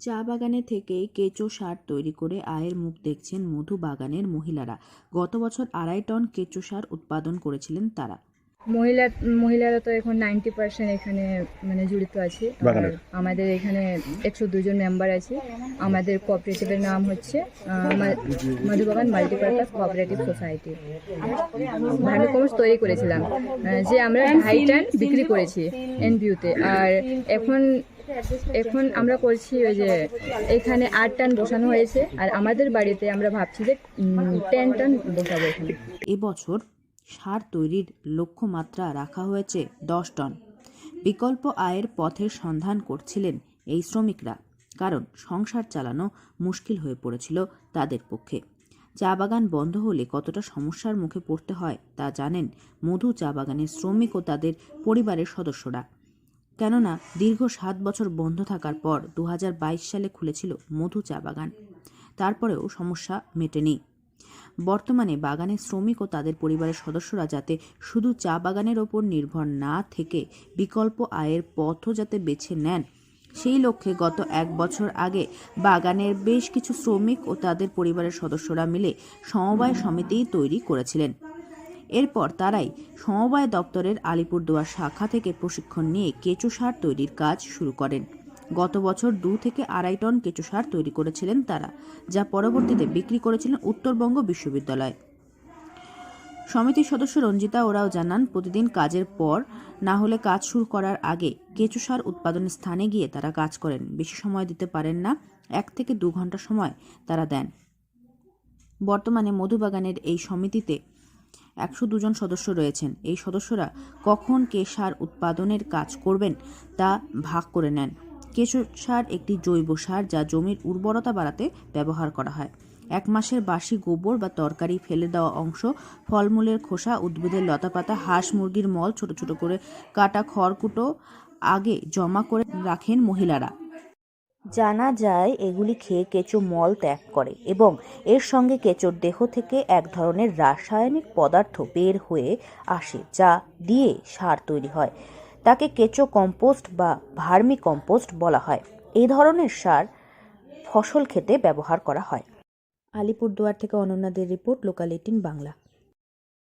চা বাগানে থেকে কেঁচো সার তৈরি করে আয়ের মুখ দেখছেন মধু বাগানের মহিলারা। গত বছর 2.5 টন কেঁচো সার উৎপাদন করেছিলেন তারা। মহিলারা তো এখন 90% এখানে জড়িত আছে। আর আমাদের এখানে 102 জন মেম্বার আছে। আমাদের কোঅপারেটিভের নাম হচ্ছে মধুবাগান মাল্টিপারপাস কোঅপারেটিভ সোসাইটি। ভার্মিকম্পোস্ট তৈরি করেছিলাম, যে আমরা 2.5 টন বিক্রি করেছি এনবিউতে। আর এখন আমরা করছি ওই যে এখানে 8 টন বসানো হয়েছে। আর আমাদের বাড়িতে আমরা ভাবছি যে 10 টন বসাবো এখানে। এবছর সার তৈরির লক্ষ্যমাত্রা রাখা হয়েছে 10 টন। বিকল্প আয়ের পথের সন্ধান করছিলেন এই শ্রমিকরা, কারণ সংসার চালানো মুশকিল হয়ে পড়েছিল তাদের পক্ষে। চা বাগান বন্ধ হলে কতটা সমস্যার মুখে পড়তে হয় তা জানেন মধু চা বাগানের শ্রমিক ও তাদের পরিবারের সদস্যরা। কেননা দীর্ঘ 7 বছর বন্ধ থাকার পর 2022 সালে খুলেছিল মধু চা বাগান। তারপরেও সমস্যা মেটেনি। বর্তমানে বাগানের শ্রমিক ও তাদের পরিবারের সদস্যরা যাতে শুধু চা বাগানের ওপর নির্ভর না থেকে বিকল্প আয়ের পথও যাতে বেছে নেন, সেই লক্ষ্যে গত 1 বছর আগে বাগানের বেশ কিছু শ্রমিক ও তাদের পরিবারের সদস্যরা মিলে সমবায় সমিতি তৈরি করেছিলেন। এরপর তারাই সমবায় দপ্তরের আলিপুরদুয়ার শাখা থেকে প্রশিক্ষণ নিয়ে কেঁচো সার তৈরির কাজ শুরু করেন। গত বছর 2 থেকে 2.5 টন কেঁচো সার তৈরি করেছিলেন তারা, যা পরবর্তীতে বিক্রি করেছিলেন উত্তরবঙ্গ বিশ্ববিদ্যালয়। সমিতির সদস্য রঞ্জিতা ওরাও জানান, প্রতিদিন কাজের পর না হলে কাজ শুরু করার আগে কেঁচো সার উৎপাদনের স্থানে গিয়ে তারা কাজ করেন। বেশি সময় দিতে পারেন না, 1 থেকে 2 ঘন্টা সময় তারা দেন। বর্তমানে মধুবাগানের এই সমিতিতে 102 জন সদস্য রয়েছেন। এই সদস্যরা কখন কে সার উৎপাদনের কাজ করবেন তা ভাগ করে নেন। কেঁচো সার একটি জৈব সার যা জমির উর্বরতা বাড়াতে ব্যবহার করা হয়। 1 মাসের বাসি গোবর বা তরকারি ফেলে দেওয়া অংশ, ফলমূলের খোসা, উদ্ভিদের লতাপাতা, হাঁস মুরগির মল, ছোট ছোট করে কাটা খড়কুটো আগে জমা করে রাখেন মহিলারা। জানা যায় এগুলি খেয়ে কেঁচো মল ত্যাগ করে এবং এর সঙ্গে কেঁচোর দেহ থেকে এক ধরনের রাসায়নিক পদার্থ বের হয়ে আসে, যা দিয়ে সার তৈরি হয়। তাকে কেঁচো কম্পোস্ট বা ভার্মি কম্পোস্ট বলা হয়। এই ধরনের সার ফসল খেতে ব্যবহার করা হয়। আলিপুরদুয়ার থেকে অনন্যাদের রিপোর্ট, লোকাল 18 বাংলা।